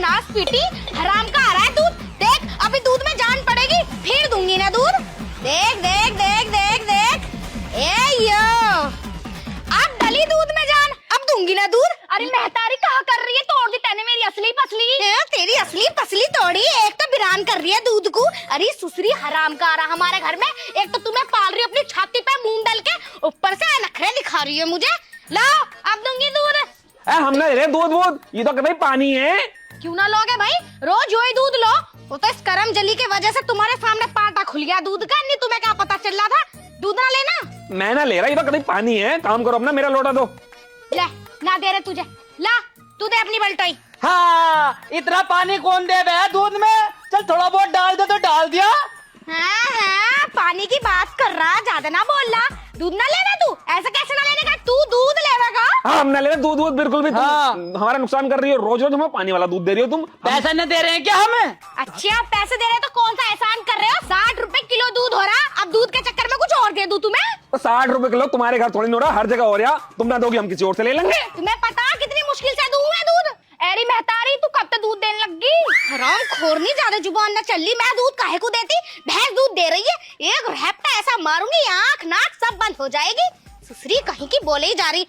बदमाश पीटी, हराम का आ रहा है दूध। देख अभी दूध में जान पड़ेगी, फिर दूंगी ना दूध। देख देख देख देख देख, ए यो, अब डली दूध में जान, अब दूंगी ना दूध। अरे मेहतारी कहा कर रही है, तोड़ दी तैने मेरी असली पसली। तेरी असली पसली तोड़ी, एक तो बिरान कर रही है दूध को। अरे सुसरी हराम का आ रहा हमारे घर में, एक तो तुम्हें पाल रही है अपनी छाती पे मूंग डाल के, ऊपर से नखरे दिखा रही है मुझे। लाओ अब दूंगी दूध। हमने रे दूध, ये तो कभी पानी है। क्यों ना लोगे भाई, रोज वही दूध लो। वो तो इस करम जली की वजह से तुम्हारे सामने पाटा खुल गया दूध का, नहीं तुम्हें क्या पता चल रहा था। दूध ना लेना। मैं ना ले रहा, ये तो कभी पानी है। काम करो अपना, मेरा लोटा दो। ले ना दे रहे तुझे, ला तू दे अपनी बल्टोई। हाँ, इतना पानी कौन दे बे दूध में? चल थोड़ा बहुत डाल दे तो डाल दिया। हाँ, पानी की बात कर रहा, ज्यादा ना बोल रहा। दूध ना लेना तू, ऐसा कैसे ना लेने का, तू दूध लेगा। हाँ, हम ना ले रहे दूध बिल्कुल भी। तुम हाँ। हमारा नुकसान कर रही हो, रोज रोज हमें पानी वाला दूध दे रही हो तुम। पैसा नहीं दे रहे हैं क्या हमें? अच्छा पैसे दे रहे तो कौन सा एहसान कर रहे हो? 60 रुपए किलो दूध हो रहा, अब दूध के चक्कर में कुछ और दे दूं तुम्हें? तो 60 रुपए किलो तुम्हारे घर थोड़ी नहीं हो रहा, हर जगह हो रहा। तुम ना दोगी, हम किसी और से ले लेंगे। तुम्हें पता कितनी मुश्किल से दूं मैं दूध? अरे मेहतारी तू कब तक दूध देने लगी? हराम खोरनी, ज्यादा जुबान न चली। मैं दूध काहे को देती, भैंस दूध दे रही है। एक रैपटा ऐसा मारूंगी, आंख नाक सब बंद हो जाएगी। सुसरी कहीं की बोले ही जा रही।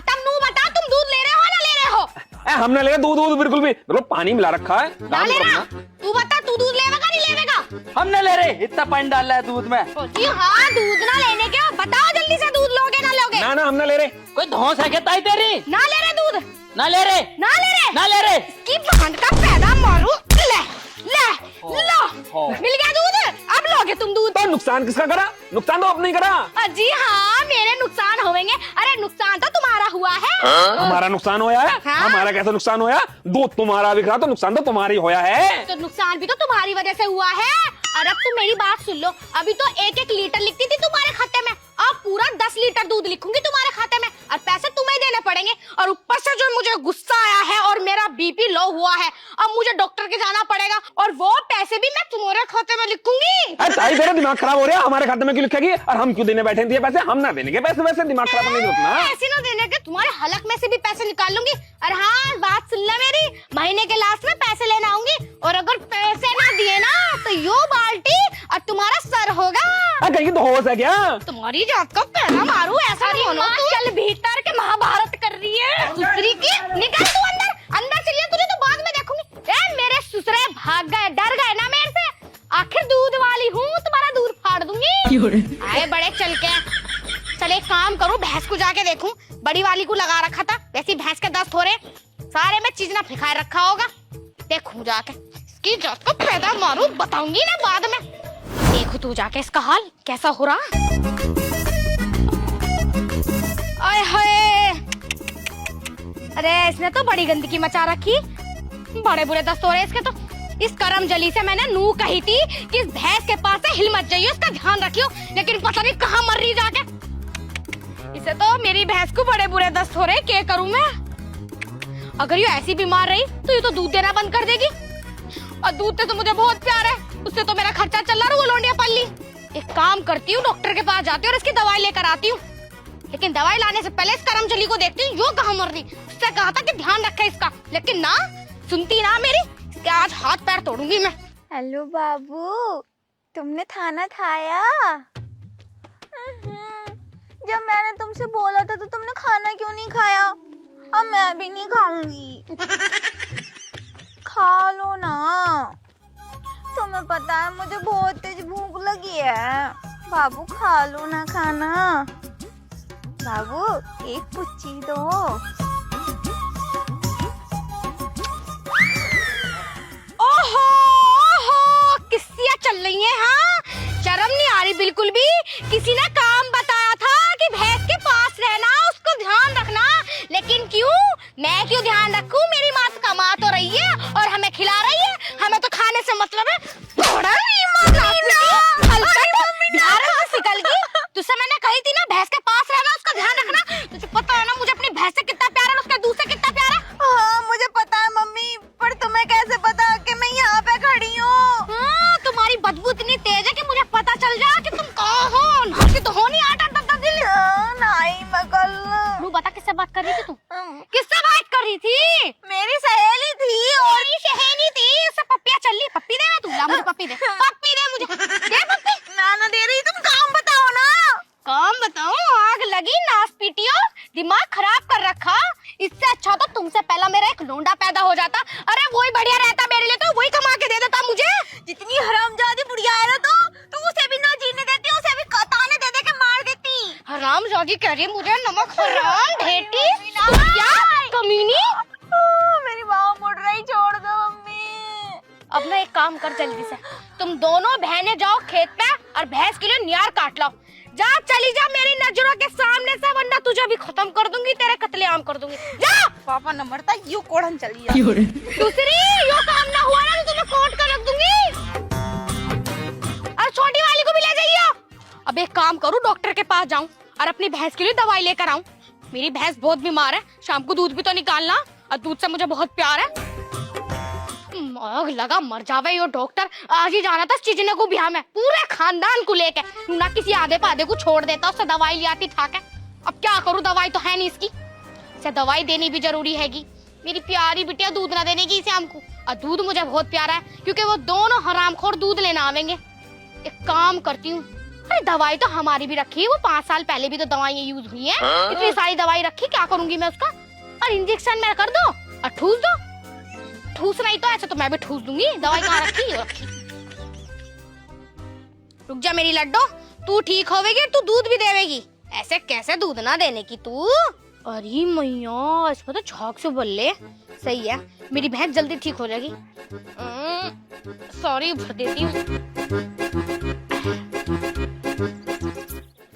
तुम नू बता, तुम दूध ले रहे हो ना ले रहे हो? हमने ले दूध बिल्कुल भी, मतलब पानी मिला रखा है। ना ले रहा। तू बता, तू दूध लेगा नहीं लेगा? हम नहीं ले रहे, इतना पानी डाल रहा है दूध में। हाँ दूध ना लेने क्या, बताओ जल्दी से, दूध लोगे ना लोगे? ना हम ना ले रहे। कोई धौंस है क्या ताई तेरी? ना ले रहे दूध, ना ले रहे, ना ले रहे, ना ले रहे। की भांड का पैदा मारू। ले ले लो, मिल गया दूध, अब लोगे तुम दूध। तो नुकसान किसका करा? नुकसान तो अपने ही करा। जी हाँ, मेरे नुकसान होंगे। अरे नुकसान तो तुम्हारा हुआ है। हमारा नुकसान होया है? हाँ? हमारा कैसा नुकसान होया? दूध तुम्हारा बिक रहा तो नुकसान तो तुम्हारी होया है। तो नुकसान भी तो तुम्हारी वजह से हुआ है। और अब तुम मेरी बात सुन लो, अभी तो 1-1 लीटर लिखती थी तुम्हारे खाते में, अब पूरा 10 लीटर दूध लिखूंगी तुम्हारे खाते में, और पैसे तुम्हें देने पड़ेंगे। और ऊपर से जो मुझे गुस्सा आया है और मेरा बीपी लो हुआ है, अब मुझे डॉक्टर के जाना पड़ेगा, और वो पैसे भी मैं तुम्हारे खाते में लिखूंगी। ताई तेरा दिमाग खराब हो रहा है, हमारे खाते में क्यों लिखेगी? और हम क्यों देने बैठे दिए पैसे? हम ना देने के पैसे, वैसे दिमाग खराब नहीं होता। ऐसे ना देने के, तुम्हारे हलक में से भी पैसे निकाल लूंगी। और हाँ बात सुन ले मेरी, महीने के लास्ट में पैसे लेने आऊंगी, और अगर पैसे ना दिए ना तो यो बाल्टी और तुम्हारा सर होगा। कहीं तो होश है क्या? तुम्हारी जात का पैदा मारू, ऐसा नहीं बोलो। चल भीतर के महाभारत कर रही है। सुसरी की निकल तू अंदर, अंदर चलिए, तुझे तो बाद में देखूंगी। ए मेरे सुसरे भाग गए, डर गए ना मेरे से। आखिर दूध वाली हूँ, तुम्हारा दूध फाड़ दूंगी। आए बड़े चल के। चल एक काम करूँ, भैंस को जाके देखूं। बड़ी वाली को लगा रखा था, वैसी भैंस के 10 थोड़े सारे में चीज ना फिखाए रखा होगा। देखूं जाके, इसकी जात को पैदा मारू, बताऊंगी ना बाद में। देखो तू जाके इसका हाल कैसा हो रहा। आए हाय, अरे इसने तो बड़ी गंदगी मचा रखी, बड़े बुरे 10 तोड़े इसके तो। इस करम जली से मैंने नू कही थी कि इस भैंस के पास से हिल मत जाइए, उसका ध्यान रखियो, लेकिन पता नहीं कहाँ मर रही जाके। इसे तो मेरी भैंस को बड़े बुरे 10 तोड़े, क्या करूं मैं? अगर ये ऐसी बीमार रही तो ये तो दूध देना बंद कर देगी, और दूध से तो मुझे बहुत प्यार है, उससे तो मेरा खर्चा चल रहा है। वो लोंडिया पल्ली, एक काम करती हूँ, डॉक्टर के पास जाती हूँ और इसकी दवाई लेकर आती हूँ। लेकिन दवाई लाने से पहले इस करमचली को देखती हूँ, यो कहाँ मर रही। उससे कहा था कि ध्यान रखे इसका, लेकिन ना सुनती ना मेरी। इसके आज हाथ पैर तोड़ूंगी मैं। हेलो बाबू, तुमने खाना खाया? जब मैंने तुमसे बोला था तो तुमने खाना क्यों नहीं खाया? अब मैं भी नहीं खाऊंगी। खा लो ना, तुम्हें पता है मुझे बहुत तेज भूख लगी है। बाबू खा लो ना खाना। बाबू एक पुच्ची दो। ओहो ओहो, किस्सियाँ चल रही हैं। हाँ, शर्म नहीं आ रही बिल्कुल भी। किसी ने काम बताया था कि भैंस के पास रहना, उसको ध्यान रखना, लेकिन क्यों? मैं क्यों ध्यान रखूं? मेरी माँ तो कमा तो रही है और हमें खिला रही है, हमें तो खाने से मतलब है। थोड़ा निकल गई। तुझसे मैंने कही थी ना भैंस के पास रहना, उसका ध्यान रखना। तुझे पता है ना मुझे अपनी भैंस से कितना प्यार है, उसका दूध से कितना प्यार है। हाँ मुझे पता है मम्मी, पर तुम्हें कैसे पता कि मैं यहाँ पे खड़ी हूँ? हाँ, तुम्हारी बदबू इतनी तेज है कि मुझे पता चल जाए कि तुम कहाँ हो। नाची तो हो नहीं, आटा तक दिल। नहीं मैं कल। बता किससे बात कर रही थी तू? किससे बात कर रही थी? मेरी सहेली थी। थी और शहनी थी, सब पप्पियां चल ली। पप्पी दे, तू ला मुझे पप्पी दे, पप्पी दे मुझे, दे पप्पी। मैं ना दे रही, तुम काम बताओ ना। काम बताऊं? आग लगी नास पीटियो, दिमाग खराब कर रखा। इससे अच्छा तो तुमसे पहला मेरा एक लोंडा पैदा हो जाता। अरे वही बढ़िया रहता मेरे लिए, तो वही कमा के दे देता मुझे। जितनी हरामजादी बुढ़िया है ना तू उसे भी ना जीने देती, उसे भी ताने दे दे के मार देती। हरामजादी कह रही है मुझे, नमक हराम भेटी क्या कमीनी। मेरी बाहों मुड़ रही, छोड़ दो मम्मी। अब ना एक काम कर जल्दी से, तुम दोनों बहनें जाओ खेत पे और भैंस के लिए नियार काट लाओ। जा, चली जा मेरी नजरों के सामने से, वरना तुझे भी खत्म कर दूंगी, तेरे कत्लेआम कर दूंगी। जा। पापा न मरता, यू कोड़न चली जा। दूसरी यो काम ना हुआ ना तो तुम्हें कोर्ट कर रख दूंगी। और छोटी वाली को भी ले जाइए। अब एक काम करूं, डॉक्टर के पास जाऊं और अपनी भैंस के लिए दवाई लेकर आऊं। मेरी भैंस बहुत बीमार है, शाम को दूध भी तो निकालना, और दूध से मुझे बहुत प्यार है। आग लगा मर जावे यो डॉक्टर। आज ही जाना था चिजने को ब्याह में, पूरे खानदान को लेके, ना किसी आधे पाधे को छोड़ देता, उससे दवाई ले आती था क्या। अब क्या करूं, दवाई तो है नहीं इसकी, इसे दवाई देनी भी जरूरी हैगी। मेरी प्यारी बिटिया दूध ना देने की शाम को, और दूध मुझे बहुत प्यारा है क्योंकि वो दोनों हरामखोर दूध लेना आवेंगे। एक काम करती हूँ, अरे दवाई तो हमारी भी रखी है, वो 5 साल पहले भी तो दवाइयाँ यूज हुई है। इतनी सारी दवाई रखी, क्या करूंगी मैं उसका। और इंजेक्शन में कर दो और ठूस दो। ठूस नहीं तो ऐसे तो मैं भी ठूस दूंगी। दवाई कहाँ रखी है? रखी। रुक जा मेरी लड्डो, तू ठीक होवेगी, तू दूध भी देवेगी। ऐसे कैसे दूध ना देने की तू। अरे मैया, इसमें तो झाग से बोल ले। सही है, मेरी भैंस जल्दी ठीक हो जाएगी। सॉरी, भर देती हूँ।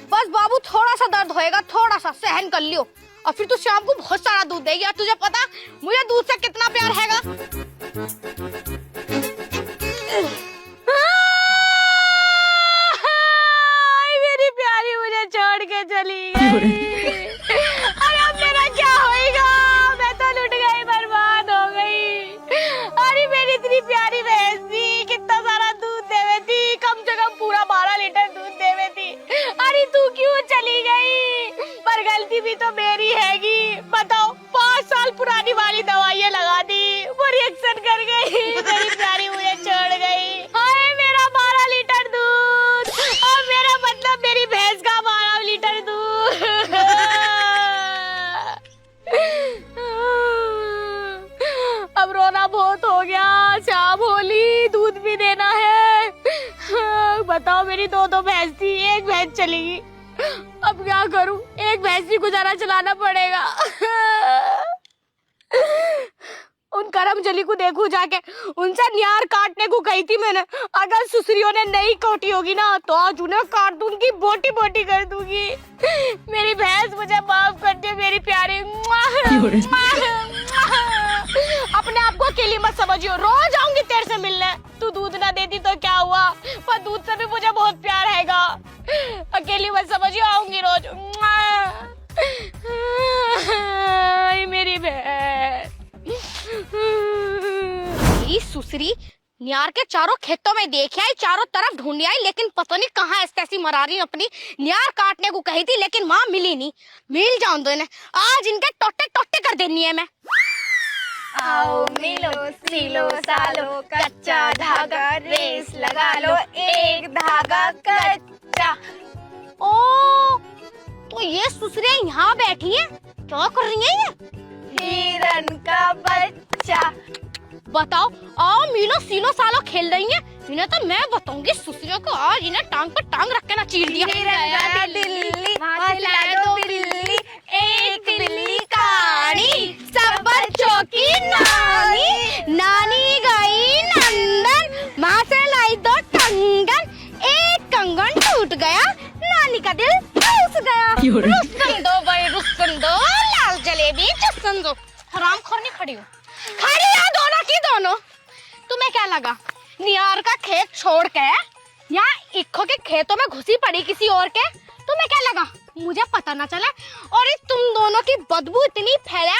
बस बाबू, थोड़ा सा दर्द होएगा, थोड़ा सा सहन कर लियो, और फिर तू शाम को बहुत सारा दूध देगी। और तुझे पता मुझे दूध से कितना प्यार हैगा। मेरी प्यारी मुझे छोड़ के चली गई। अरे अब मेरा क्या होएगा? मैं तो लुट गई, बर्बाद हो गई। अरे मेरी इतनी प्यारी भैंस थी, कितना सारा दूध देवे थी, कम से कम पूरा 12 लीटर दूध देवे थी। अरे तू क्यों चली गई? पर गलती भी तो मेरी हैगी। बताओ, 5 साल पुरानी वाली दवाइयाँ लगा दी, वो रिएक्शन कर गई। मेरी प्यारी मुझे छोड़ गई। हाय मेरा 12 लीटर दूध, और मेरा मतलब मेरी भैंस का 12 लीटर दूध। अब रोना बहुत हो गया, शाम होली, दूध भी देना है। बताओ, मेरी 2 भैंस थी, एक भैंस चली गई। अब क्या करूं? एक भैंस ही गुजारा चलाना पड़ेगा। उन करमजली को देखूं जाके, उनसे नियार काटने को कही थी मैंने। अगर सुसरियों ने नहीं काटी होगी ना तो आज उन्हें काट दूंगी, बोटी बोटी कर दूंगी। मेरी भैंस मुझे माफ कर दे, मेरी प्यारी। अपने आप को अकेली मत समझियो, रोज आऊंगी तेरे से मिलने। तू दूध ना देती तो क्या हुआ, पर दूध से भी मुझे बहुत प्यार हैगा। अकेली मत समझियो, आऊंगी रोज। मेरी भैंस। मेरी सुसरी नियार के चारों खेतों में देखे आई, चारों तरफ ढूंढी आई, लेकिन पता नहीं कहाँ ऐसी मरा रही अपनी। नियार काटने को कही थी लेकिन माँ मिली नहीं। मिल जाऊं दो इन्हें, आज इनके टोटे टोटे कर देनी है मैं। आओ मिलो सिलो सालो, कच्चा धागा रेस लगा लो, एक धागा कच्चा। ओ, तो ये सुसरियाँ यहाँ बैठी हैं, क्या कर रही हैं ये? हिरन का बच्चा। बताओ, आओ मिलो सिलो सालो खेल रही हैं। इन्हें तो मैं बताऊंगी सुसरियों को, आज इन्हें टांग पर टांग रख के ना चीर दिया। बिल्ली माँ दो बिल्ली, एक बिल्ली कहानी, सब बच्चों की नानी। नानी गई नंदन, माँ से लाई 2 कंगन, एक कंगन टूट गया, नानी का दिल टूट गया। रुस्सन दो भाई, रुस्सन दो, लाल जलेबी चुस्सन दो। हराम खोर नहीं खड़ी हो, खड़ी है दोनों की दोनों। तुम्हें क्या लगा नियार का खेत छोड़ के यहाँ इक्को के खेतों में घुसी पड़ी किसी और के? तुम्हें क्या लगा मुझे पता ना चला? और तुम दोनों की बदबू इतनी फैले,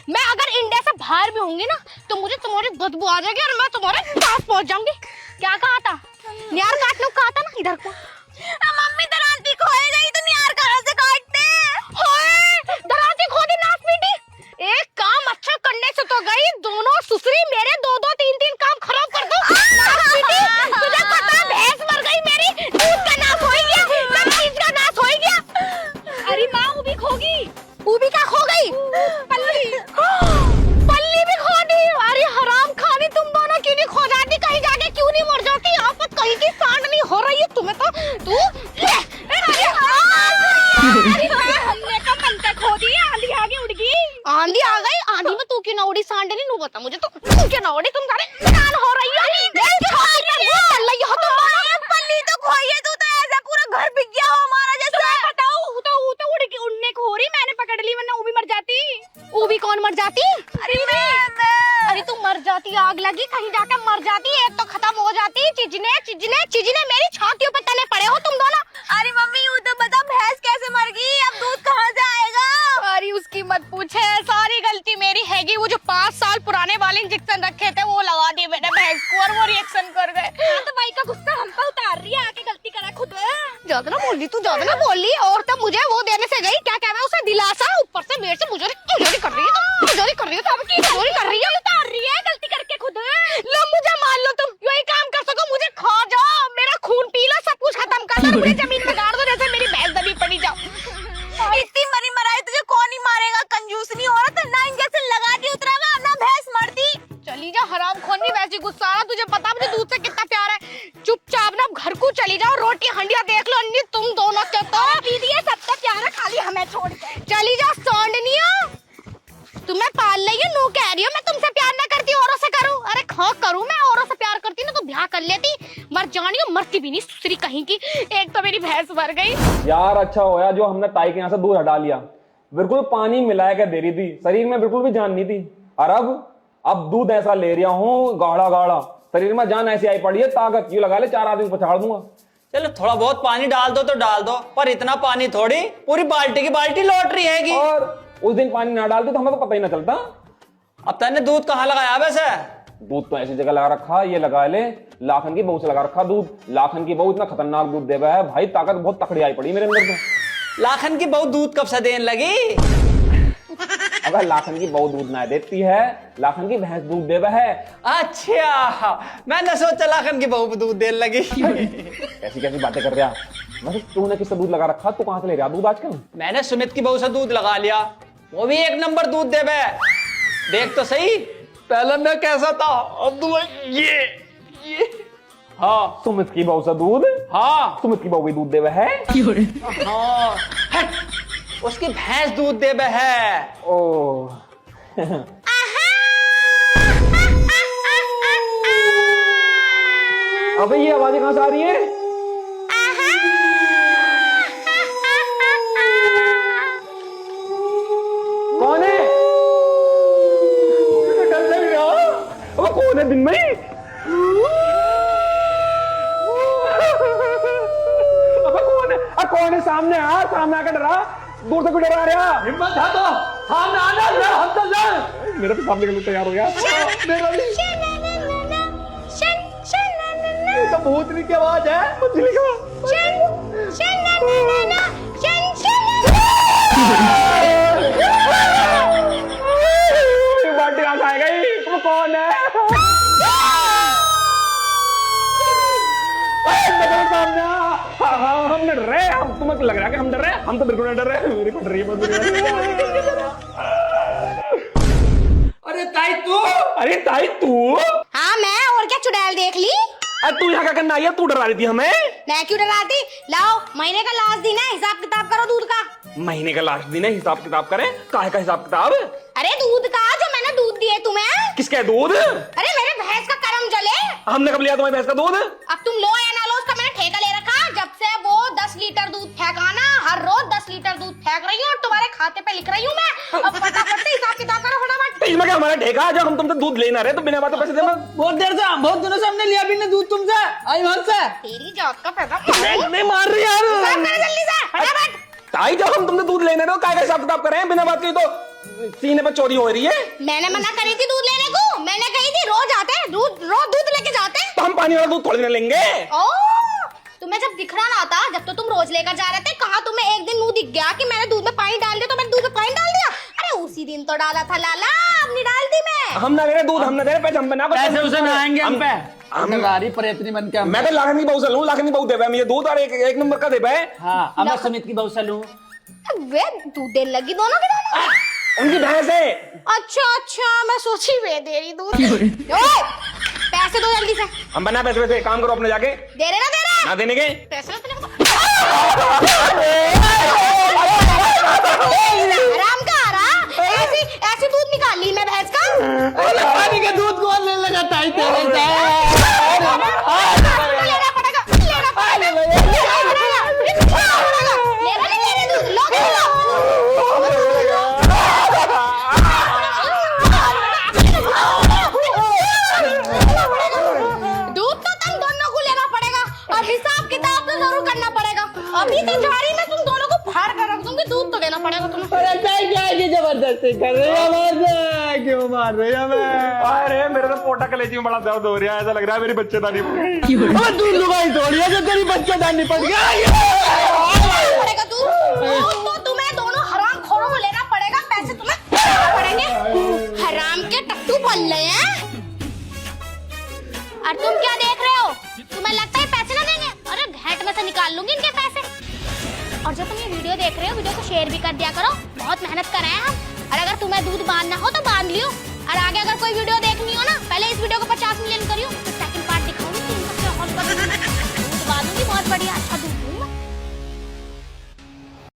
मैं अगर इंडिया से बाहर भी होंगी ना तो मुझे तुम्हारी बदबू आ जाएगी और मैं तुम्हारे पास पहुंच जाऊंगी। क्या कहा था? नियार काटने को कहा था ना, इधर को। मम्मी दरांती खोए गई तो नियार कहाँ से काटते? दरांती खो दी नास पीटी। एक काम अच्छा करने से तो गई, दोनों सुसरी बता मुझे तो क्या नौड़ी तुम सारे कान हो रही हो चल रही हो तुम पन्नी तो खोइए तू तो ऐसा पूरा घर बिक गया हो हमारा जैसा। बताओ तो उड़ के उड़ने को हो रही मैंने पकड़ ली वरना वो भी मर जाती। वो भी कौन मर जाती? अरे तू मर जाती आग लगी कहीं जाकर मर जाती एक तो खत्म हो जाती। चिजने मेरी छातियों पे तले पड़े हो तुम दोनों। अरे मम्मी वो तो बता भैंस कैसे मर गई अब दूध कहाँ से आएगा? अरे उसकी मत पूछे सारी गलती मेरी हैगी। वो जो 5 साल पुराने वाले इंजेक्शन रखे थे वो लगा दिए मैंने भैंस को और वो रिएक्शन कर गए। तो भाई का गुस्सा हम पे उतार रही है आके गलती करा खुद। ज्यादा ना बोल ली तू ज्यादा ना बोल ली। और तब मुझे वो देने से गई क्या कहना उसे दिलासा ऊपर से मेरे से मुझे कर रही है मुझे कर रही है अब की चोरी कर रही है उतार रही है गलती करके खुद। लो मुझे मान लो तुम यही काम कर सको मुझे खा जाओ मेरा खून पी लो सब कुछ खत्म कर दो मुझे जमीन में गाड़ दो जैसे मेरी भैंस दबी पड़ी जाओ। इतनी मरी मराई तुझे कौन ही मारेगा? कंजूस नहीं हो रहा था ना इंजेक्शन लगा के उतरागा ना भैंस मरती। चली जा हराम खोनी वैसी गुस्सा आ रहा तुझे पता मुझे दूध से कितना प्यार है। चुपचाप ना घर को चली जाओ रोटी हंडिया देख लो अन्नी तुम दोनों के तो दीदी ये सबका प्यार है खाली हमें छोड़ के। चली जा सौंडनिया तुम्हें पाल रही है नू कह रही हो मैं तुमसे प्यार ना करती औरों से करूं। अरे हाँ करूं मैं औरों से प्यार करती ना तो ब्याह कर लेती। मर जानी हो मरती भी नहीं सुसरी कहीं की। एक तो मेरी भैंस मर गई। यार अच्छा होया जो हमने ताई के यहाँ से दूध हटा लिया। बिल्कुल पानी मिलाया के दे रही थी शरीर में बिल्कुल भी जान नहीं थी। और अब दूध ऐसा ले रहा हूँ गाढ़ा गाढ़ा शरीर में जान ऐसी आई पड़ी है ताकत यूं लगा ले 4 आदमी पछाड़ दूंगा। चलो थोड़ा बहुत पानी डाल दो तो डाल दो पर इतना पानी थोड़ी पूरी बाल्टी की बाल्टी लौट रही हैगी। और उस दिन पानी ना डालते तो हमें तो पता ही ना चलता। अब तैने दूध कहाँ लगाया वैसे? दूध तो ऐसी जगह लगा रखा ये लगा ले लाखन की बहू से लगा रखा दूध। लाखन की बहू इतना खतरनाक दूध दे रहा है भाई ताकत बहुत तकड़ी आई पड़ी मेरे अंदर तो। लाखन की बहू दूध कब से देने लगी? अगर लाखन की बहू दूध ना देती है लाखन की भैंस दूध दे है। अच्छा मैंने सोचा लाखन की बहू दूध देने लगी। ऐसी कैसी बातें कर रहा वैसे तूने किससे दूध लगा रखा? तू कहां से ले रहा दूध आजकल? मैंने सुमित की बहू से दूध लगा लिया वो भी 1 नंबर दूध दे बे। देख तो सही पहले मैं कैसा था अब तो ये हाँ सुमित की बहू से दूध? हाँ सुमित की बहू भी दूध दे है। हाँ हट, उसकी भैंस दूध दे बे है। ओ अबे ये आवाजें कहां से आ रही है? कौन है? डर लग रहा। अबे कौन है दिन में? अबे कौन है? कौन है? सामने आ सामने आकर डरा दूर से क्यों डरा रहा? हिम्मत है तो सामने आना हम चल जाए। मेरा तो सामने के लिए तैयार हो गया। मेरा भी ये तो भूतनी की आवाज है। मछली का बाल्टी कहां से आ गई? तुम कौन है? सामने हम डर रहे हम तुम्हें लग रहा है कि हम डर रहे हैं? हम तो बिल्कुल नहीं डर रहे। मेरी को डर रही है। अरे ताई तू? अरे ताई तू? हाँ मैं और क्या चुड़ैल देख ली? अरे तू यहाँ क्या करना आई है? तू डरा रही थी हमें। मैं क्यों डराती? लाओ महीने का लास्ट दिन है हिसाब किताब करो दूध का। महीने का लास्ट दिन है हिसाब किताब करें? काहे का हिसाब किताब? अरे दूध का जो मैंने दूध दिए तुम्हें। किसका दूध? अरे मेरे भैंस का करम जले। हमने कब लिया तुम्हारी भैंस का दूध? अब तुम लो या ना लो उसका मैंने ठेका ले रखा। जब से वो 10 लीटर दूध फेंकाना हर रोज 10 लीटर दूध फेंक रही हूँ और तुम्हारे खाते पे लिख रही हूँ मैं। अब फटाफट से हिसाब किताब करो फटाफट। इसमें क्या हमारा ठेका? जब हम तुमसे दूध लेना रहे तो बिना बात पैसे दे। बहुत देर से बहुत दिनों से हमने लिया भी नहीं दूध तुमसे। आई वहां से तेरी जात का पैसा नहीं मार रही यार। जल्दी से फटाफट। ताई जब हम तुमसे दूध लेने रहे हो काय का हिसाब किताब करें? बिना बात की तो सीने पर चोरी हो रही है। मैंने मना करी थी दूध लेने को। मैंने कही थी रोज आते रोज दूध लेके जाते। तो हम पानी वाला दूध थोड़ी ना लेंगे। ओ तुम्हें जब दिख रहा ना था जब तो तुम रोज लेकर जा रहे थे कहा तुम्हें एक दिन मुंह दिख गया कि मैंने दूध में पानी डाल दिया तो मैंने दूध में पानी डाल दिया। अरे उसी दिन तो डाला था लाला अब नहीं डालती मैं। हम ना दे रहे दूध हम ना दे रहे पैसे हम बना पैसे उसे ना आएंगे हम पे। हम गाड़ी प्रयत्नी बन के मैं तो लाखन की बहू से लूं। लाखन की बहू दे मुझे दूध और एक नंबर का दे। हाँ अब मैं सुमित की बहू से लूं। वे दूध देने लगी दोनों के दोनों। उनकी भैंस है। अच्छा मैं सोची वे दे रही दूध। ओए पैसे दो जल्दी से। हम बना पैसे वैसे काम करो अपने जाके। दे रहे ना देने के पैसे आराम का आ रहा। ऐसी दूध निकाल ली मैं भैंस का। तो जा रही, मैं तुम दोनों को फाड़ कर रख दूंगी, दूध तो देना पड़ेगा तुम्हें। अरे क्या ये जबरदस्ती कर रही है मुझे? क्यों मार रही है मैं? अरे मेरे तो पोटा कलेजी में बड़ा दर्द हो रहा है, ऐसा लग रहा है मेरी बच्चेदानी दूध लुगाई थोड़ी है जो तेरी बच्चेदानी पड़ गया। पड़ेगा दूध तो तुम्हें दोनों हराम खोरों को लेना पड़ेगा, पैसे तुम्हें देना पड़ेंगे। हराम के टट्टू पल रहे हैं। और तुम क्या देख रहे हो? तुम्हें लगता है पैसे ना देंगे? अरे घेट में से निकाल लूंगी इनके पैसे। और जो तुम ये वीडियो देख रहे हो, वीडियो को शेयर भी कर दिया करो, बहुत मेहनत कर रहे हैं हम। और अगर तुम्हें दूध बांधना हो तो बांध लियो, और आगे अगर कोई वीडियो